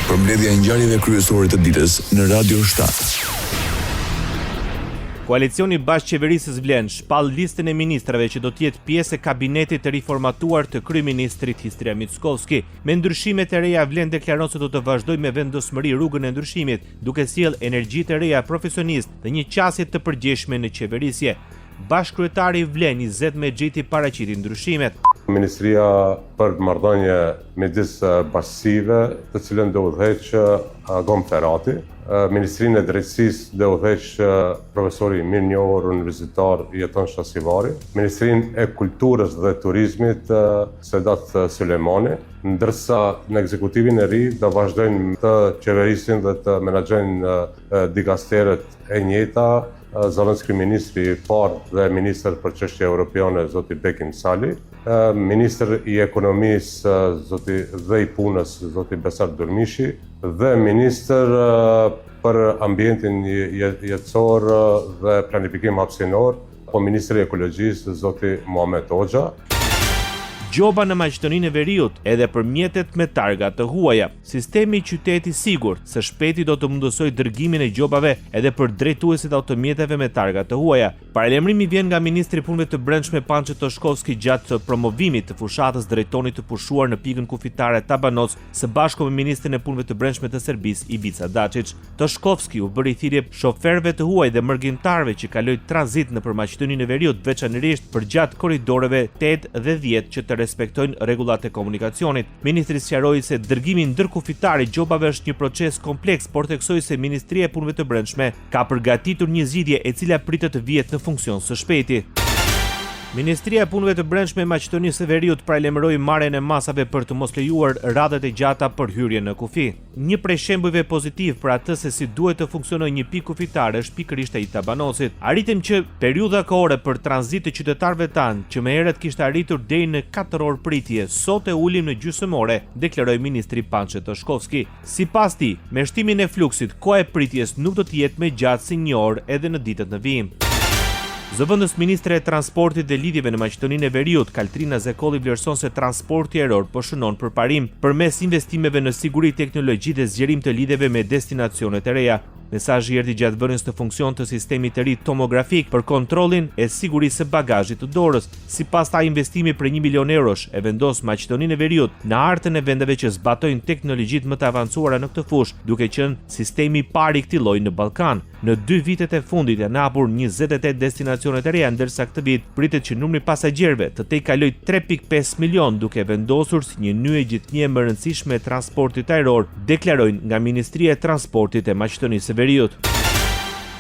Përmbledhja e ngjarjeve kryesore të ditës në Radio 7. Koalicioni Bashkëqeverisës Vlen shpall listën e ministrave që do të jetë pjesë e kabinetit të riformatuar të kryeministrit Histria Mickovski. Me ndryshimet e reja, Vlen deklaron se do të vazhdojë me vendosmëri rrugën e ndryshimit, duke sjellë energji të reja profesionist dhe një qasje të përgjithshme në qeverisje. Bashkëkryetari i Vlen, Izet Mexhiti, paraqiti ndryshimet. Ministria për marrëdhënie midis bashkësive, të cilën do udhëheq Agom Ferati. Ministrinë e Drejtësisë do udhëheq profesori mirënjohur universitar Jeton Shasivari. Ministrinë e Kulturës dhe Turizmit Sedat Sulejmani, ndërsa në ekzekutivin e ri do vazhdojnë të qeverisin dhe të menaxhojnë dikasteret e njëjta zëvendës kryeministri i parë dhe ministër për çështje europiane zoti Bekim Sali, ministër i ekonomisë zoti dhe i punës zoti Besar Durmishi dhe ministër për ambientin jetësor dhe planifikim hapësinor, po ministri i ekologjisë zoti Muhamet Hoxha. Gjoba në Maqedoninë e Veriut edhe për mjetet me targa të huaja. Sistemi qyteti sigurt së shpejti do të mundësoj dërgimin e gjobave edhe për drejtuesit automjeteve me targa të huaja. Paralajmërimi vjen nga ministri i punëve të brendshme Pançe Toshkovski gjatë promovimit të fushatës drejtonit të pushuar në pikën kufitare Tabanos së bashku me ministrin e punëve të brendshme të Serbisë Ivica Dačić. Toshkovski u bëri thirrje shoferëve të huaj dhe mërgjimtarëve që kalojnë tranzit nëpër Maqedoninë e Veriut, veçanërisht përgjatë korridoreve 8 dhe 10 që të respektojnë rregullat e komunikacionit. Ministri sqaroi se dërgimi ndërkufitar i gjobave është një proces kompleks, por theksoi se Ministria e Punëve të Brendshme ka përgatitur një zgjidhje e cila pritet të vihet në funksion së shpejti. Ministria e Punëve të Brendshme e Maqedonisë së Veriut paralajmëroi marrjen e masave për të mos lejuar radhët e gjata për hyrje në kufi. Një prej shembujve pozitiv për atë se si duhet të funksionojë një pikë kufitare është pikërisht ai i Tabanosit. Arritëm që periudha kohore për tranzit të qytetarëve tanë, që më herët kishte arritur deri në 4 orë pritje, sot e ulim në gjysmore, deklaroi ministri Pançe Toshkovski. Sipas tij, me shtimin e fluksit, koha e pritjes nuk do të jetë më gjatë se 1 orë edhe në ditët në vijim. Zëvendës ministre e transportit dhe lidhjeve në Maqedoninë e Veriut, Kaltrina Zekolli, vlerëson se transporti ajror po shënon përparim përmes investimeve në siguri, teknologji dhe zgjerim të lidhjeve me destinacione të reja. Mesazhi erdhi gjatë vënies të funksion të sistemit të ri tomografik për kontrollin e sigurisë së bagazhit të dorës. Sipas tij, investimi për 1 milion eurosh e vendos Maqedoninë e Veriut në artën e vendeve që zbatojnë teknologjitë më të avancuara në këtë fushë, duke qenë sistemi i parë i këtij lloji në Ballkan. Në 2 vitet e fundit janë hapur 28 destinacione të reja, ndërsa këtë vit pritet që numri i pasagjerëve të kalojë 3.5 milion, duke vendosur si një nyje gjithnjë më e rëndësishme e transportit ajror, deklarojnë nga Ministria e Transportit e Maqedonisë së Veriut.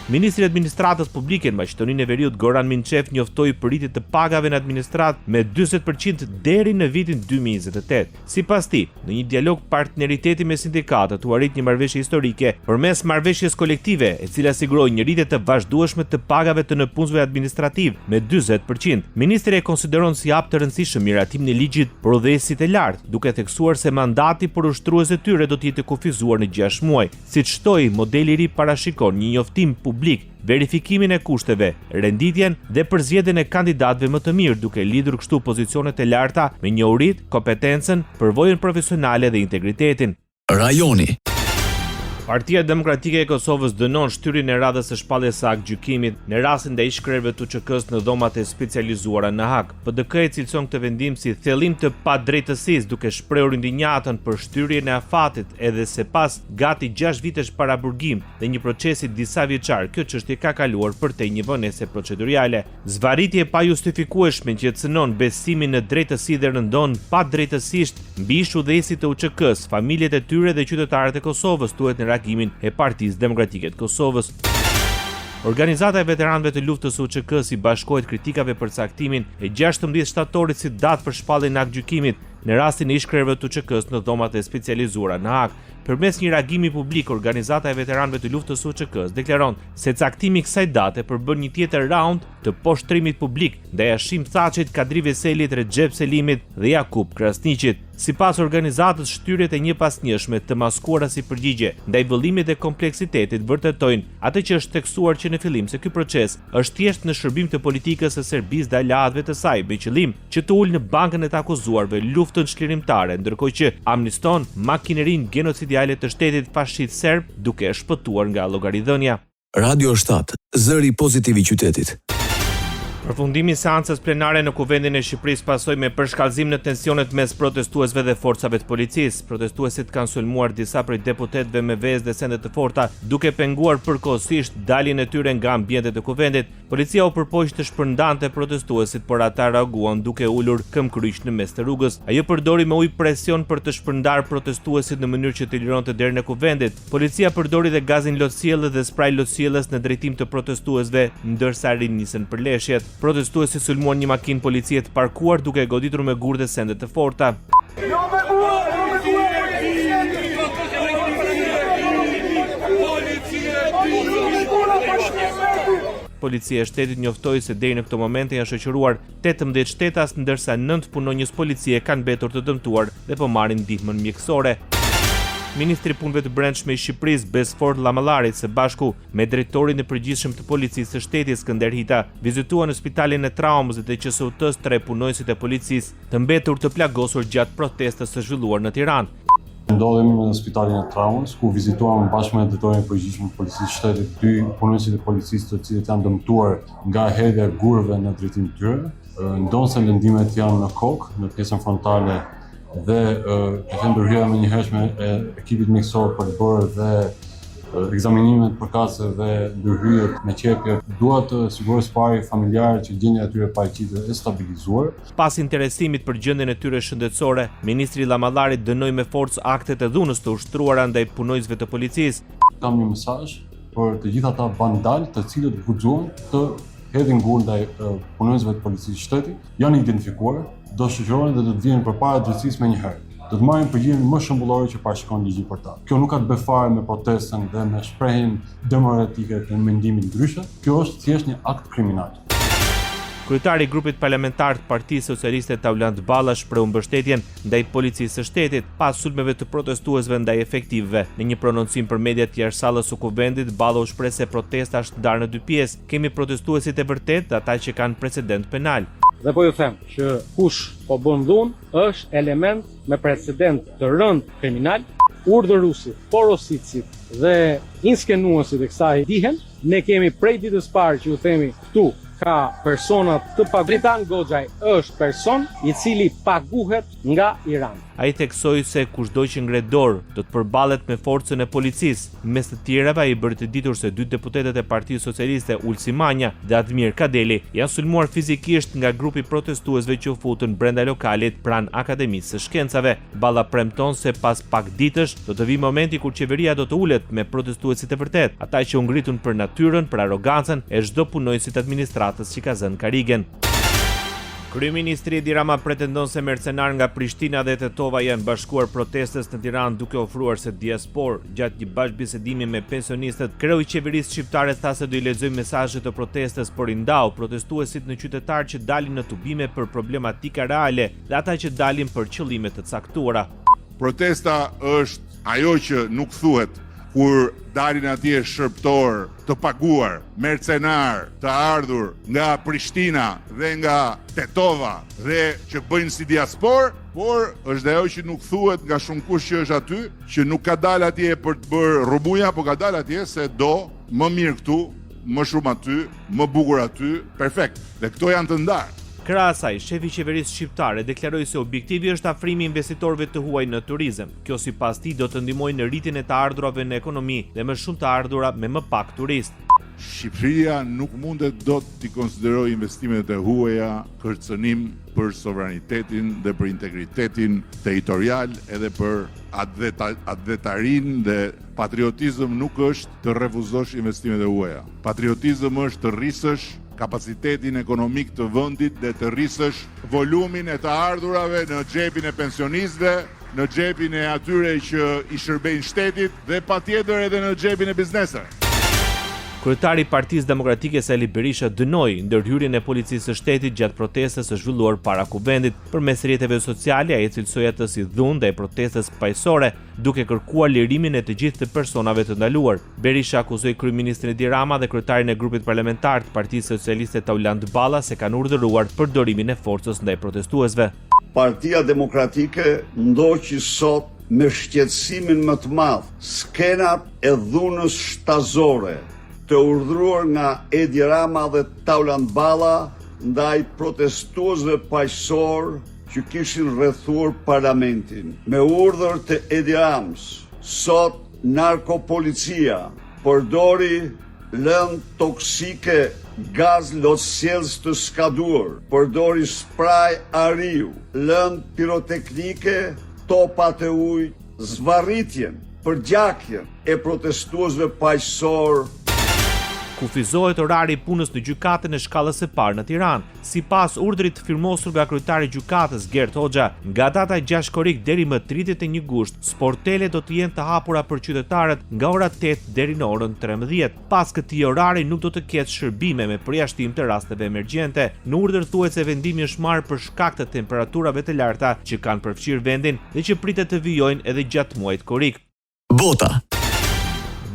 Ministri i Administratës Publike në Maqedoninë e Veriut, Goran Minçev, njoftoi për rritje të pagave në administratë me 40% deri në vitin 2028. Sipas tij, në një dialog partneriteti me sindikatët u arrit një marrëveshje historike përmes marrëveshjes kolektive, e cila siguroi një rritje të vazhdueshme të pagave të nëpunësve administrativ me 40%. Ministri e konsideron si hap të rëndësishëm miratimin e ligjit për udhëheqësit e lartë, duke theksuar se mandati për ushtrues e tyre do të jetë kufizuar në 6 muaj. Siç shtoi, modeli i ri parashikon një njoftim publik, verifikimin e kushteve, renditjen dhe përzgjedhjen e kandidatëve më të mirë, duke lidhur kështu pozicionet e larta me njohuritë, kompetencën, përvojën profesionale dhe integritetin. Rajoni. Partia Demokratike e Kosovës dënon shtyrjen e radhës së shpalljes së gjykimit në rastin e ish-krerëve të UÇK-s në dhomat e specializuara në Hag. PDK e cilëson këtë vendim si thellim të padrejtësisë, duke shprehur indigniatën për shtyrjen e afatit, edhe se pas gati 6 vitesh para burgim dhe një procesi disa vjeçar, kjo çështje ka kaluar përtej një vonese procedurale. Zvarritje pa justifikueshme që cënon besimin në drejtësi dhe rëndon padrejtësisht mbi ish-udhëheqësit të UÇK-s, familjet e tyre dhe qytetarët e Kosovës, thuhet në reagimin e Partisë Demokratike të Kosovës. Organizata e veteranëve të luftës së UÇK-s i bashkohet kritikave për caktimin e 16 shtatorit si datë për shpalljen e gjykimit në rastin e ish-krerëve të UÇK-s në dhomat e specializuara në Hag. Përmes një reagimi publik, Organizata e veteranëve të luftës së UÇK-s deklaron se caktimi i kësaj date përbën një tjetër raund të poshtrimit publik ndaj Hashim Thaçit, Kadri Veselit, Recep Selimit dhe Jakub Krasniqit. Sipas organizatës, shtyrjet e njëpasnjëshme të maskuara si përgjigje ndaj vëllimit dhe kompleksitetit vërtetojnë atë që është tekstuar që në fillim se ky proces është thjesht në shërbim të politikës së Serbisë dhe aleatëve të saj me qëllim që të ulë në bankën e të akuzuarve luftën çlirimtare, ndërkohë që amniston makinerinë genocidiale të shtetit fashist serb duke e shpëtuar nga llogaridhënia. Radio 7, zëri pozitiv i qytetit. Përfundimi i seancës plenare në Kuvendin e Shqipërisë pasoi me përshkallëzim në tensionet mes protestuesve dhe forcave të policisë. Protestuesit kanë sulmuar disa prej deputetëve me vezë dhe sende të forta, duke penguar përkohësisht daljen e tyre nga ambientet e Kuvendit. Policia u përpoq të shpërndante protestuesit, por ata reaguan duke ulur këmbkryq në mes të rrugës. Ajo përdori me ujë presion për të shpërndar protestuesit në mënyrë që të lironte derën e Kuvendit. Policia përdori dhe gazin lotësjellë dhe spray lotësjellës në drejtim të protestuesve, ndërsa rinisën përleshjet. Protestuesit sulmuan një makinë policie të parkuar duke goditur me gur dhe sende të forta. Policia e shtetit njoftoi se deri në këtë moment janë shoqëruar 18 shtetas, ndërsa 9 punonjës policie kanë mbetur të dëmtuar dhe po marrin ndihmën mjekësore. Ministri i Punëve të Brendshme i Shqipërisë, Besford Lamallari, së bashku me drejtorin e përgjithshëm të policisë së shtetit, Skënder Hita, vizituan në spitalin e traumës dhe QSUT-s 3 punonjësit e policisë, të mbetur të plagosur gjatë protestës së zhvilluar në Tiranë. Ndodhemi në spitalin e traumës, ku vizituam bashkë me drejtorin e përgjithshëm të policisë së shtetit 2 punonjësit e policisë të cilët janë dëmtuar nga hedhja e gurëve në drejtim të tyre. Ndonse lëndimet janë në kokë, në pjesën frontale dhe kemi ndërhyrje më njëhershme e ekipit mjekësor për të bërë dhe ekzaminimet përkatëse dhe ndërhyrjet me qepje. Dua të siguroj pari familjarë që gjendja e tyre paraqitet e stabilizuar. Pas interesimit për gjendjen e tyre shëndetësore, ministri Lamallari dënoi me forcë aktet e dhunës të ushtruara ndaj punonjësve të policisë. Kam një mesazh për të gjithë ata vandal të cilët guxuan të hedhin gur ndaj punonjësve të policisë së shtetit, janë identifikuar, do shoqërohen dhe do të vinë përpara drejtësisë më njëherë. Do të marrin përgjigjen më shëmbullore që parashikon ligji për ta. Kjo nuk ka të bëjë fare me protestën dhe me shprehjen demokratike të mendimit ndryshe. Kjo është thjesht një akt kriminal. Kryetari i grupit parlamentar të Partisë Socialiste Taulant Balla shpreu mbështetjen ndaj policisë së shtetit pas sulmeve të protestuesve ndaj efektivëve. Në një prononcim për mediat jashtë sallës së Kuvendit, Balla u shpreh se protesta është ndarë në 2 pjesë. Kemi protestuesit e vërtet dhe ata që kanë precedent penal. Dhe po ju them që kush po bën dhunë është element me precedent të rënd kriminal, urdhëruesit, porositësit dhe inskenuesit e kësaj dihen. Ne kemi prej ditës parë që ju themi këtu ka personat të paguar. Dritan Goxhaj është person i cili paguhet nga Irani. Ai theksoi se kushdo që ngre dorë do të përballet me forcën e policisë. Mes të tjerave ai bëri të ditur se 2 deputetët e Partisë Socialiste, Ulsi Manja dhe Admir Kadeli, janë sulmuar fizikisht nga grupi protestuesve që u futën brenda lokalit pranë Akademisë së Shkencave. Balla premton se pas pak ditësh do të vijë momenti kur qeveria do të ulet me protestuesit e vërtet, ata që u ngritun për natyrën, për arrogancën e çdo punonjësit administratës që ka zënë karigen. Kryeministri Edi Rama pretendon se mercenar nga Prishtina dhe Tetova janë bashkuar protestës në Tiranë duke ofruar se diaspor. Gjatë një bashkëbisedimi me pensionistët, kreu i qeverisë shqiptare tha se do i lexojë mesazhet të protestës, por i ndau protestuesit në qytetarë që dalin në tubime për problematika reale dhe ata që dalin për qëllime të caktuara. Protesta është ajo që nuk thuhet kur dalin atje shërptor të paguar, mercenar të ardhur nga Prishtina dhe nga Tetova dhe që bëjnë si diaspor, por është ajo që nuk thuhet nga shumë kush që është aty, që nuk ka dalë atje për të bërë rrumuja, por ka dalë atje se do më mirë këtu, më shumë aty, më bukur aty, perfekt. Dhe këto janë të ndarë. Krahas asaj, shefi i qeverisë shqiptare deklaroi se objektivi është afrimi i investitorëve të huaj në turizëm. Kjo sipas tij do të ndihmojë në rritjen e të ardhurave në ekonomi dhe më shumë të ardhura me më pak turistë. Shqipëria nuk mundet dot t'i konsiderojë investimet e huaja kërcënim për sovranitetin dhe për integritetin territorial edhe për advetarin dhe patriotizëm nuk është të refuzosh investimet e huaja. Patriotizëm është të rrisësh kapacitetin ekonomik të vendit dhe të rrisësh volumin e të ardhurave në xhepin e pensionistëve, në xhepin e atyre që i shërbejnë shtetit dhe patjetër edhe në xhepin e bizneseve. Kryetari i Partisë Demokratike Sali Berisha dënoi ndërhyrjen e policisë së shtetit gjatë protestës së zhvilluar para kuvendit. Përmes rrjeteve sociale ai cilësoi atë si dhunë ndaj protestës paqësore, duke kërkuar lirimin e të gjithë personave të ndaluar. Berisha akuzoi kryeministrin Edi Rama dhe kryetarin e grupit parlamentar të Partisë Socialiste Tauland Balla se kanë urdhëruar përdorimin e forcës ndaj protestuesve. Partia Demokratike ndoqi sot me shqetësimin më të madh skenat e dhunës shtazore të urdhëruar nga Edi Rama dhe Tauland Balla ndaj protestuesve paqësor që kishin rrethuar parlamentin. Me urdhër të Edi Ramës, sot narkopolicia përdori lëndë toksike, gaz lotësjelës të skaduar, përdori spraj ariu, lëndë piroteknike, topat e ujë, zvarritjen, përgjakjen e protestuesve paqësor. Kufizohet orari i punës në gjykatën e shkallës së parë në Tiranë. Sipas urdhrit firmosur nga kryetari i gjykatës Gert Hoxha, nga data 6 korrik deri më 31 gusht, sportelet do të jenë të hapura për qytetarët nga ora 8 deri në orën 13. Pas këtij orari nuk do të ketë shërbime me përjashtim të rasteve emergjente. Në urdhër thuhet se vendimi është marrë për shkak të temperaturave të larta që kanë përfshirë vendin dhe që pritet të vijojnë edhe gjatë muajit korrik. Bota.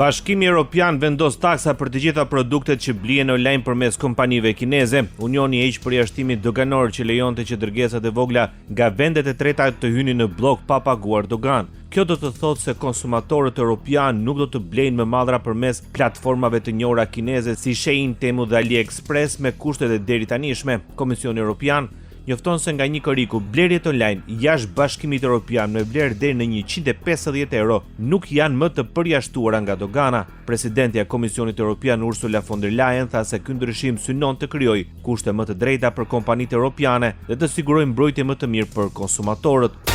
Bashkimi Evropian vendos taksa për të gjitha produktet që blihen online përmes kompanive kineze. Unioni heq përjashtimin doganor që lejonte që dërgesat e vogla nga vendet e treta të hynin në blok pa paguar dogan. Kjo do të thotë se konsumatorët europian nuk do të blejnë më madhra përmes platformave të njohura kineze si Shein, Temu dhe AliExpress me kushtet e deri tanishme. Komisioni Evropian njofton se nga një koriku blerjet online jashtë Bashkimit Evropian me vlerë deri në 150 euro nuk janë më të përjashtuara nga dogana. Presidentja e Komisionit Evropian Ursula von der Leyen tha se ky ndryshim synon të krijojë kushte më të drejta për kompanitë europiane dhe të sigurojë mbrojtje më të mirë për konsumatorët.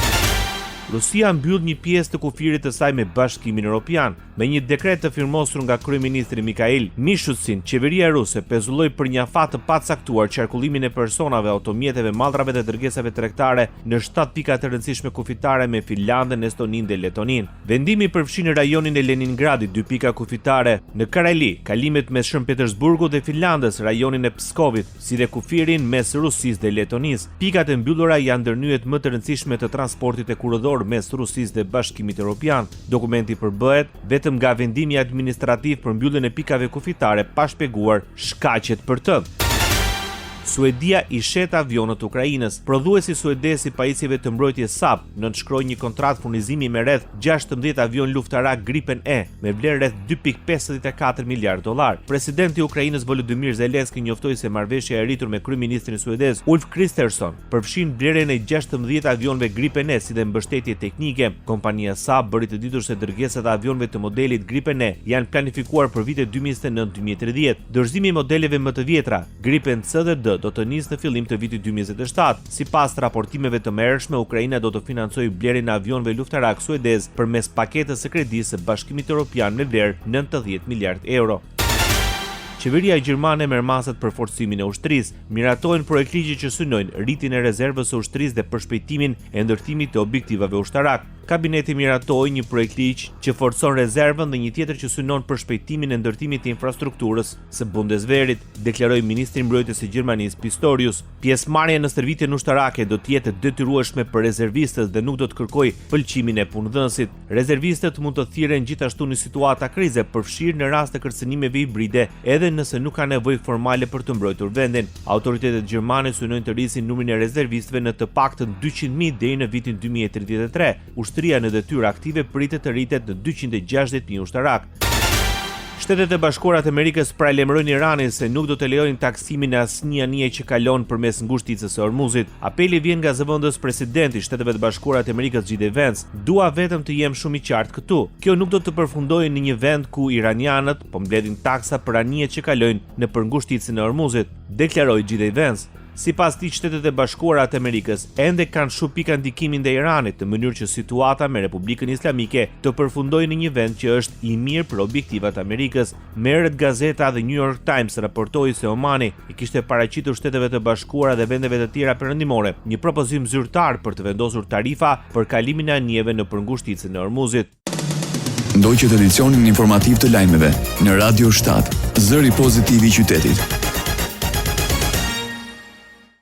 Rusia mbyll një pjesë të kufirit të saj me Bashkimin Evropian. Me një dekret të firmosur nga kryeministri Mikhail Mishustin, qeveria ruse pezulloi për një afat të pacaktuar qarkullimin e personave, automjeteve, mallrave dhe dërgesave tregtare në 7 pika të rëndësishme kufitare me Finlandën, Estoninë dhe Letoninë. Vendimi përfshin rajonin e Leningradit, 2 pika kufitare në Kareli, kalimet mes Shën Petersburgut dhe Finlandës, rajonin e Pskovit, si dhe kufirin mes Rusisë dhe Letonisë. Pikat e mbyllura janë ndërnyet më të rëndësishme të transportit e kuroror mes Rusisë dhe Bashkimit Evropian. Dokumenti përbëhet vetëm nga vendimi administrativ për mbylljen e pikave kufitare pa shpjeguar shkaqet për të. Suedia i shet avionët Ukrainës. Prodhuesi suedez i pajisjeve të mbrojtjes SAP nënshkroi një kontratë furnizimi me rreth 16 avion luftarak Gripen E me vlerë rreth 2.54 miliard dollar. Presidenti i Ukrainës Volodymyr Zelensky njoftoi se marrëveshja e rritur me kryeministrin suedez Ulf Kristersson përfshin blerjen e 16 avionëve Gripen E si dhe mbështetje teknike. Kompania SAP bëri të ditur se dërgesat e avionëve të modelit Gripen E janë planifikuar për vitet 2029-2030. Dorëzimi i modeleve më të vjetra, Gripen C dhe D, do të nisë në fillim të vitit 2027. Sipas raportimeve të merrshme, Ukraina do të financojë blerjen e avionëve luftarak suedez përmes paketës së kredisë së Bashkimit Evropian me vlerë 90 miliard euro. Qeveria gjermane merr masat për forcimin e ushtrisë, miratojnë projektligje që synojnë rritjen e rezervës së ushtrisë dhe përshpejtimin e ndërtimit të objektivave ushtarak. Kabineti miratoi një projektligj që forcon rezervën dhe një tjetër që synon përshpejtimin e ndërtimit të infrastrukturës së Bundeswehrit, deklaroi ministri i mbrojtjes së Gjermanisë Pistorius. Pjesëmarrja në stërvitjen ushtarake do të jetë detyrueshme për rezervistët dhe nuk do të kërkojë pëlqimin e punëdhënësit. Rezervistët mund të thirren gjithashtu në situata krize, përfshirë në rast të kërcënimeve hibride, edhe nëse nuk ka nevojë formale për të mbrojtur vendin. Autoritetet gjermane synojnë të rrisin numrin e rezervistëve në të paktën 200.000 deri në vitin 2033. Ushtria në detyrë aktive pritet të rritet në 260.000 ushtarak. Shtetet e Bashkuara të Amerikës paralajmërojnë Iranin se nuk do të lejojnë taksimin e asnjë anije që kalon përmes ngushticës së Hormuzit. Apeli vjen nga zëvendës presidenti i Shteteve të Bashkuara të Amerikës J.D. Vance. Dua vetëm të jem shumë i qartë këtu. Kjo nuk do të përfundojë në një vend ku iranianët po mbledhin taksa për anijet që kalojnë nëpër ngushticën e Hormuzit, deklaroi J.D. Vance. Sipas tij, Shtetet e Bashkuara të Amerikës ende kanë shumë pika ndikimin ndaj Iranit, në mënyrë që situata me Republikën Islamike të përfundojë në një vend që është i mirë për objektivat e Amerikës. Merret gazeta dhe New York Times raportoi se Omani i kishte paraqitur Shteteve të Bashkuara dhe vendeve të tjera perëndimore një propozim zyrtar për të vendosur tarifa për kalimin e anijeve nëpër ngushticën e Hormuzit. Ndoqët edicionin informativ të lajmeve në Radio 7. Zëri pozitiv i qytetit.